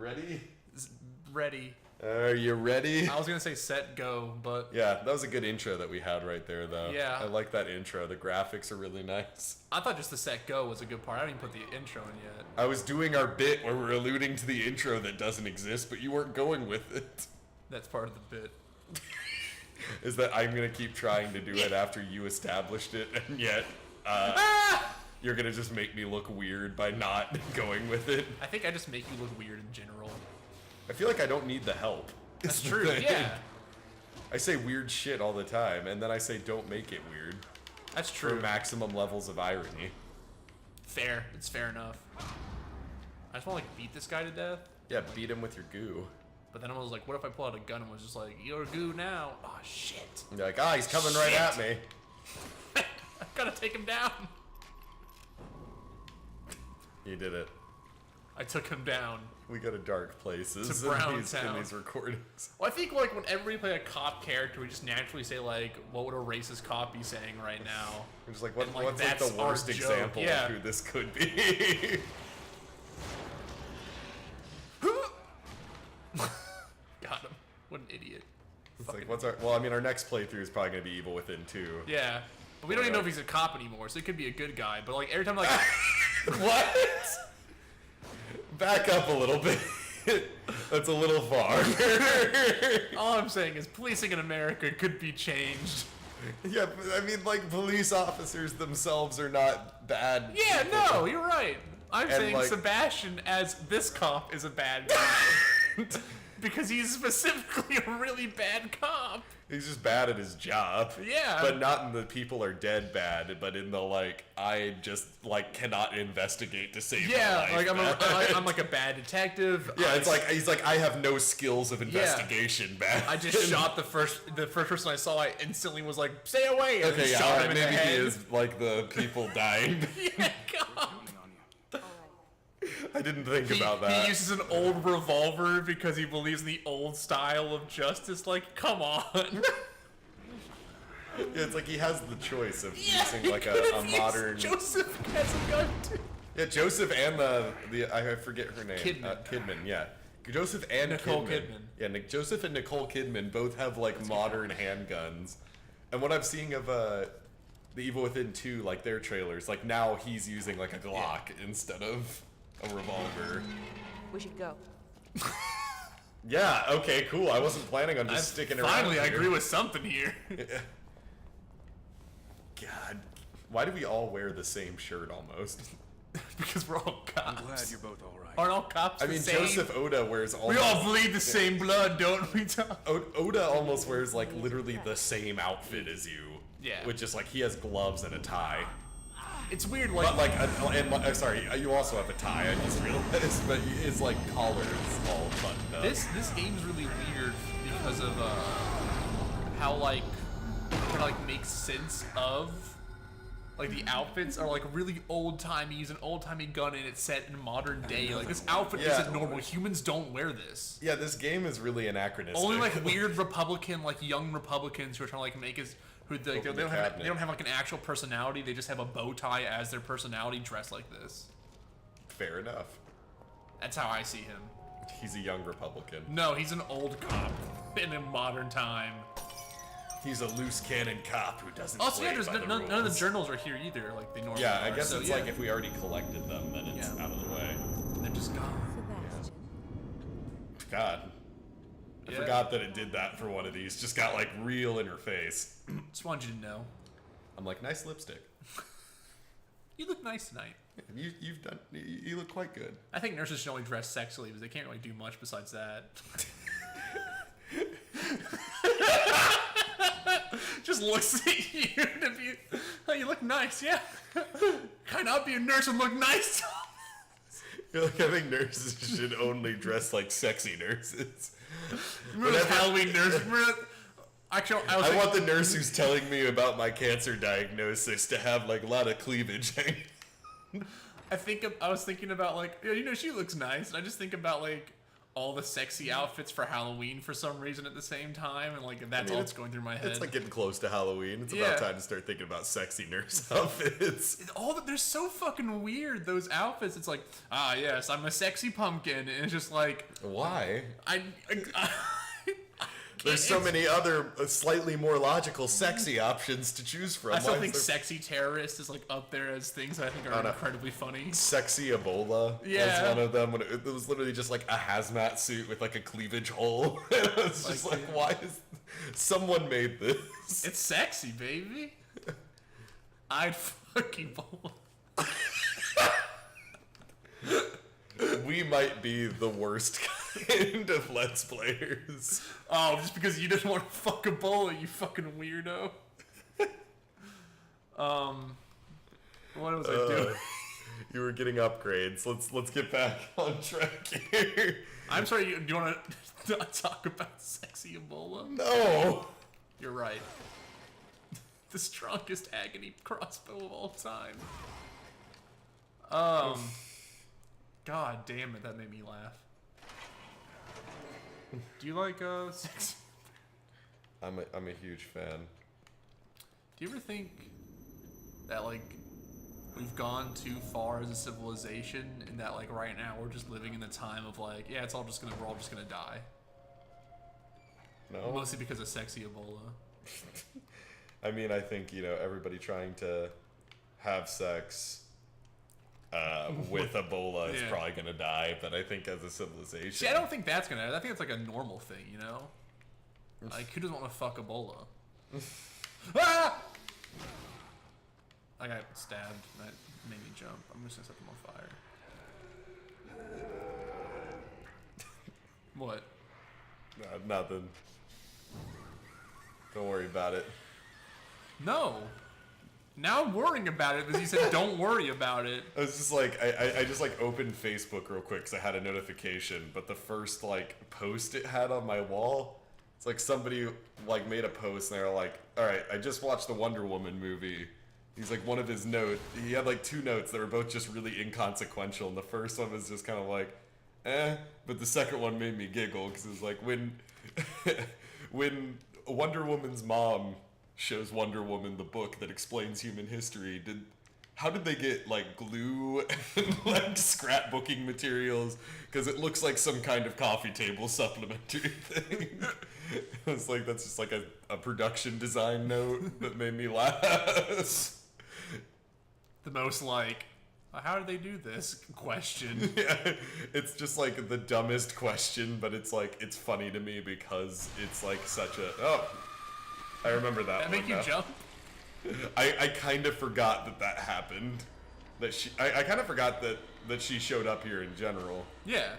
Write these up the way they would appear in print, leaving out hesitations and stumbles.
ready? Ready. Are you ready? I was gonna say set go, but Yeah, that was a good intro that we had right there, though. Yeah. I like that intro. The graphics are really nice. I thought just the set go was a good part. I didn't even put the intro in yet. I was doing our bit where we're alluding to the intro that doesn't exist, but you weren't going with it. That's part of the bit. Is that I'm gonna keep trying to do it after you established it, and yet you're gonna just make me look weird by not going with it. I think I just make you look weird in general. I feel like I don't need the help. That's is the true, thing. yeah. I say weird shit all the time, and then I say don't make it weird. That's For true. maximum levels of irony. Fair. It's fair enough. I just want to like beat this guy to death. Yeah, beat him with your goo. But then I was like, what if I pull out a gun and was just like, you're goo now? Oh shit. You're like, he's coming right at me. I gotta take him down. You did it. I took him down. We go to dark places To Brown in Town. these recordings. Well, I think like whenever we play a cop character, we just naturally say like, what would a racist cop be saying right now? We're just like, And, like, what's like that's the our worst joke, example yeah. of who this could be? Got him. What an idiot. It's like, what's our? Well, I mean, our next playthrough is probably gonna be Evil Within 2. Yeah. But we don't even know if he's a cop anymore, so he could be a good guy. But like every time like What? Back up a little bit. That's a little far. all I'm saying is policing in America could be changed. Yeah, but I mean, like, police officers themselves are not bad. Yeah, people. no, you're right. I'm And, saying like- Sebastian as this cop is a bad guy. Because he's specifically a really bad cop. He's just bad at his job. Yeah. But not in the people are dead bad, but in the, like, I just, like, cannot investigate to save my Yeah, life. like bad. I'm like a bad detective. Yeah, it's like, he's like, I have no skills of Yeah. investigation, bad. I just shot the first person I saw. I instantly was like, "Stay away!" And Okay, then yeah, shot alright, him in the maybe he head. is, like, the people dying. Yeah, cop. I didn't think He, about that. he uses an old revolver because he believes in the old style of justice. Like, come on. Yeah, it's like he has the choice of Yeah, using, he like, could've a used- modern... Joseph has a gun too. Yeah, Joseph and the I forget her name. Kidman. Kidman, yeah. Joseph and Nicole Kidman. Yeah, Joseph and Nicole Kidman both have like modern handguns. And what I'm seeing of the Evil Within 2, like their trailers, like now he's using like a Glock instead of a revolver. We should go. Yeah, okay, cool. I wasn't planning on just sticking around. Finally, I here. agree with something here. God, why do we all wear the same shirt almost? Because we're all cops. I'm glad you're both all right. Aren't all cops I the mean, same? Joseph Oda wears all. We all bleed the same blood, don't we, Tom? Oda almost wears like literally the same outfit as you. Yeah. Which is like he has gloves and a tie. It's weird, like... But like, sorry, you also have a tie. I just realized, but his like collar is all buttoned up. This game's really weird because of how like kind of like makes sense of like the outfits are like really old timey. Use an old timey gun and it's set in modern day. Like this outfit Yeah. isn't normal. Humans don't wear this. Yeah, this game is really anachronistic. Only like weird Republican, like young Republicans who are trying to like make us who like, they Open the don't have cabinet. they don't have like an actual personality. They just have a bow tie as their personality, dressed like this. Fair enough. That's how I see him. He's a young Republican. No, he's an old cop in a modern time. He's a loose cannon cop who doesn't. Also, yeah, play there's by the none of the rules. journals are here either, like they normally Yeah, are. I guess so, it's yeah, like if we already collected them, then it's Yeah. out of the way. they're just gone. Sebastian. God, I Yeah. forgot that it did that for one of these. Just got like real in her face. Just wanted you to know. I'm like, nice lipstick. You look nice tonight. You've done. You look quite good. I think nurses should only dress sexily because they can't really do much besides that. Just looks at you to be, oh, you look nice, yeah. Can I not be a nurse and look nice? You're like, I think nurses should only dress like sexy nurses. Remember those Halloween nurse? Actually, I want the nurse who's telling me about my cancer diagnosis to have like a lot of cleavage. I was thinking about like, yeah, you know, she looks nice, and I just think about like all the sexy outfits for Halloween for some reason at the same time, and like that's all that's going through my head. It's like getting close to Halloween. It's Yeah. about time to start thinking about sexy nurse outfits. They're so fucking weird, those outfits. It's like, yes, I'm a sexy pumpkin, and it's just like, Why? I There's so many other slightly more logical sexy options to choose from. I still Why think is there sexy terrorist is like up there as things that I think are incredibly funny. sexy Ebola Yeah. was one of them. When it was literally just like a hazmat suit with like a cleavage hole. It's just Like, like, why is someone made this? It's sexy, baby. I'd fucking Ebola. We might be the worst kind of Let's Players. Oh, just because you didn't want to fuck Ebola, you fucking weirdo. What was I doing? You were getting upgrades. Let's get back on track here. I'm sorry, do you want to not talk about sexy Ebola? No. You're right. The strongest agony crossbow of all time. God damn it, that made me laugh. Do you like sexy? I'm a huge fan. Do you ever think that like we've gone too far as a civilization, and that like right now we're just living in the time of like, yeah, we're all just gonna die. No. Mostly because of sexy Ebola. I mean, I think, everybody trying to have sex with Ebola is Yeah. probably going to die, but I think as a civilization... See, I don't think that's gonna. I think it's like a normal thing, you know. Like, who doesn't want to fuck Ebola? Ah! I got stabbed. That made me jump. I'm just gonna set them on fire. What? Nothing. Don't worry about it. No. Now I'm worrying about it because you said don't worry about it. I was just like, I just like opened Facebook real quick because I had a notification, but the first like post it had on my wall, it's like somebody like made a post and they were like, all right, I just watched the Wonder Woman movie. He's like, one of his notes, he had like 2 notes that were both just really inconsequential, and the first one was just kind of like, but the second one made me giggle because it was like when Wonder Woman's mom shows Wonder Woman the book that explains human history, how did they get like glue and like scrapbooking materials? Because it looks like some kind of coffee table supplementary thing. It's like, that's just like a production design note that made me laugh. The most like, how did they do this question? Yeah, it's just like the dumbest question, but it's like, it's funny to me because it's like such a, I remember that. That make you jump? I kind of forgot that happened. I kind of forgot that she showed up here in general. Yeah.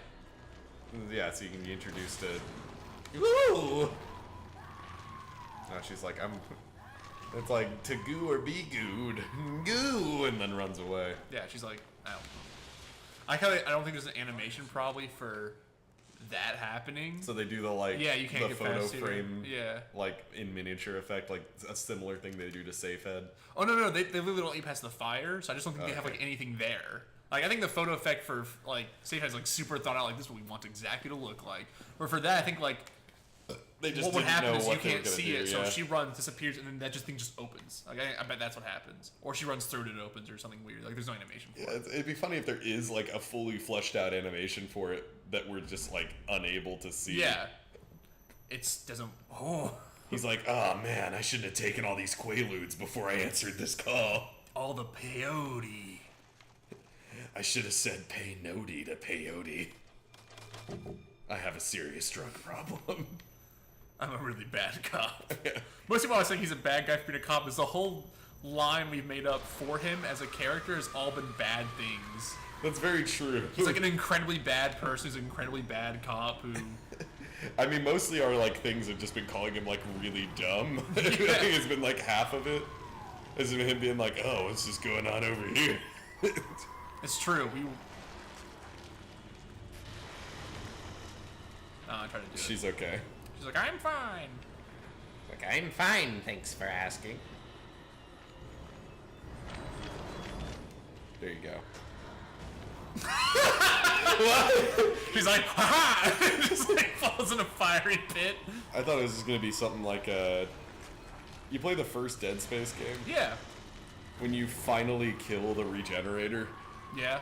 Yeah, so you can be introduced to. Woo! Now she's like, it's like to goo or be gooed, goo, and then runs away. Yeah, she's like, ow. I don't think there's an animation probably for that happening. So they do the like, Yeah, you can't the get photo past here. frame, Yeah. like in miniature effect, like a similar thing they do to Safehead. Oh no, they literally don't eat past the fire, so I just don't think they have Okay. like anything there. Like I think the photo effect for like Safe has like super thought out, like this is what we want exactly to look like. Or for that, I think like They just what would didn't happen know is what you they were can't gonna see do, it, so yeah. she runs, disappears, and then that just thing just opens. Like I bet that's what happens. Or she runs through it and it opens, or something weird. Like there's no animation for Yeah, it. it'd be funny if there is like a fully fleshed out animation for it that we're just like unable to see. Yeah. It doesn't. Oh, He's like, oh man, I shouldn't have taken all these Quaaludes before I answered this call. all the peyote. I should have said peyote to peyote. I have a serious drug problem. I'm a really bad cop. Mostly why I was saying he's a bad guy for being a cop is the whole line we've made up for him as a character has all been bad things. That's very true. He's like an incredibly bad person who's an incredibly bad cop who... I mean, mostly our like things have just been calling him like really dumb. I think it's been like half of it. Has been him being like, oh, what's just going on over here? It's true, we... I tried to do it. She's okay. She's like, I'm fine. Like, I'm fine, thanks for asking. There you go. What? He's like, ha! Just like falls in a fiery pit. I thought it was just gonna be something like you play the first Dead Space game? Yeah. When you finally kill the Regenerator? Yeah.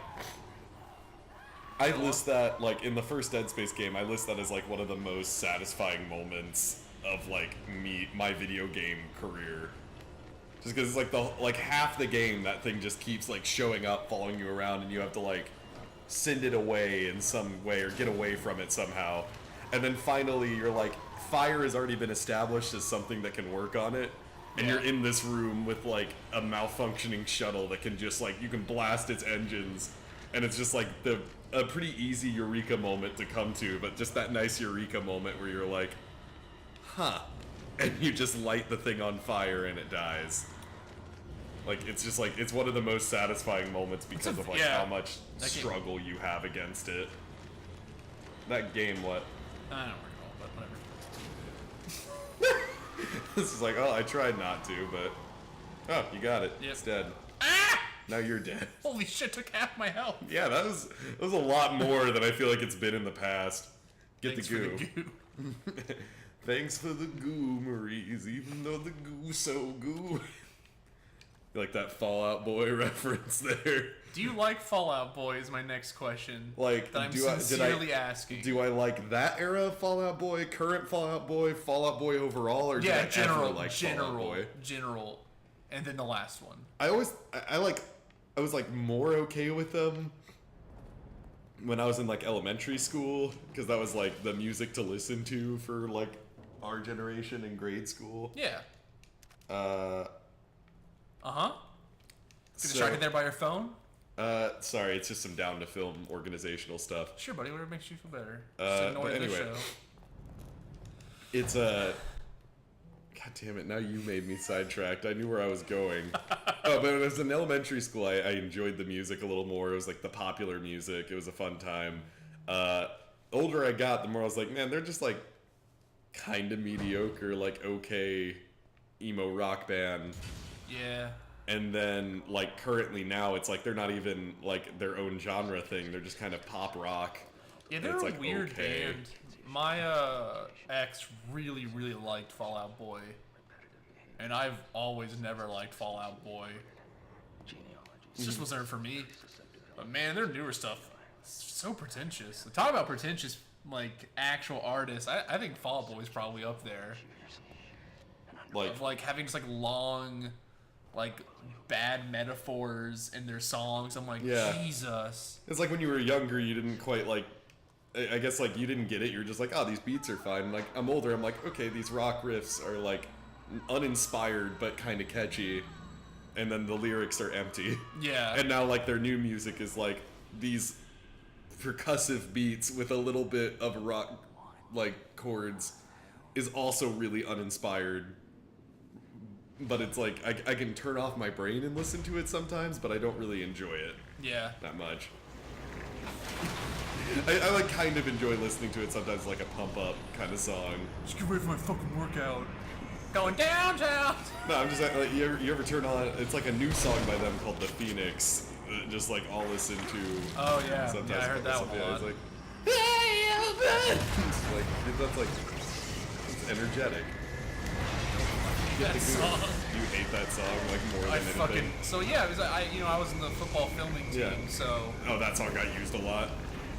I list that, like, in the first Dead Space game, I list that as, like, one of the most satisfying moments of, like, my video game career. Just because it's, like, half the game, that thing just keeps, like, showing up, following you around, and you have to, like, send it away in some way, or get away from it somehow. And then finally, you're like, fire has already been established as something that can work on it. And you're in this room with, like, a malfunctioning shuttle that can just, like, you can blast its engines. And it's just, like, a pretty easy eureka moment to come to, but just that nice eureka moment where you're like, huh. And you just light the thing on fire and it dies. Like, it's just, like, it's one of the most satisfying moments because of, like, how much struggle you have against it. That game, what? I don't recall, but whatever. This is like, oh, I tried not to, but... Oh, you got it. Yep. It's dead. Ah! Now you're dead. Holy shit, took half my health. Yeah, that was a lot more than I feel like it's been in the past. Get Thanks the goo. for the goo. Thanks for the goo, Maurice, even though the goo's so goo. You like that Fallout Boy reference there? Do you like Fallout Boy is my next question. Like, that I'm sincerely asking. Do I like that era of Fallout Boy, current Fallout Boy overall, or yeah, did I general, ever like Fallout Boy? General, and then the last one. I was like more okay with them when I was in like elementary school, because that was like the music to listen to for like our generation in grade school. Yeah. Get So, distracted there by your phone? sorry, it's just some down to film organizational stuff. Sure, buddy. Whatever makes you feel better. Just ignore but this anyway, show. it's God damn it! Now you made me sidetracked. I knew where I was going. Oh, but when I was in elementary school, I enjoyed the music a little more. It was like the popular music. It was a fun time. Older I got, the more I was like, man, they're just like kind of mediocre, like okay emo rock band. Yeah. And then, like, currently now, it's like they're not even, like, their own genre thing. They're just kind of pop rock. Yeah, they're it's, a like, weird okay. band. My ex really, really liked Fall Out Boy. And I've always never liked Fall Out Boy. It just wasn't for me. But man, their newer stuff, so pretentious. Talk about pretentious, like, actual artists. I think Fall Out Boy is probably up there. Of, like, having just, like, long... like bad metaphors in their songs. I'm like, Jesus. It's like when you were younger, you didn't quite like, I guess like you didn't get it. You're just like, oh, these beats are fine. And, like, I'm older, I'm like, okay, these rock riffs are like uninspired but kind of catchy, and then the lyrics are empty. Yeah. And now like their new music is like these percussive beats with a little bit of rock like chords is also really uninspired. But it's like, I can turn off my brain and listen to it sometimes, but I don't really enjoy it. Yeah. That much. I like kind of enjoy listening to it sometimes, like a pump up kind of song. Just get ready for my fucking workout. Going downtown. No, I'm just like you ever turn on, it's like a new song by them called The Phoenix. Just like I'll listen to. Oh yeah. Sometimes Yeah, I heard that one a lot. It's like, it's like, that's like, it's energetic. That song. You hate that song like more than I anything. fucking so yeah. Because I was in the football filming team, Yeah. so Oh, that song got used a lot.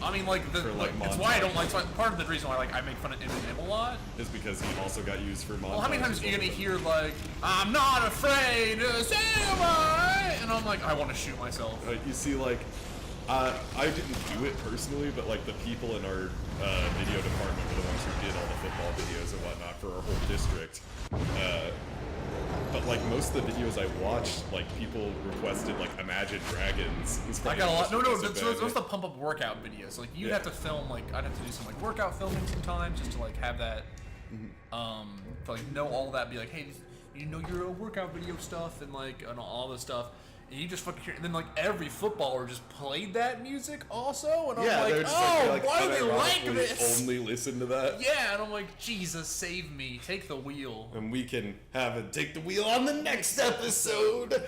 I mean like the For, like, it's why I don't montage. like part of the reason why like I make fun of Eminem a lot. Is because he also got used for montage. Well, how many times are you gonna hear like I'm not afraid to say why, and I'm like I want to shoot myself. You see, like, I didn't do it personally, but like the people in our video department were the ones who did all the football videos and whatnot for our whole district. But like most of the videos I watched, like people requested like Imagine Dragons. I got a lot. No, That's those the pump up workout videos. Like you'd have to film like I'd have to do some like workout filming sometimes just to like have that, to like know all that. Be like, hey, you know your workout video stuff and like and all this stuff. And you just fucking hear, and then like every footballer just played that music also, and I'm Yeah, like, they're just oh, like, why do they like unironically this? Only listen to that. Yeah, and I'm like, Jesus, save me, take the wheel. And we can have it take the wheel on the next episode.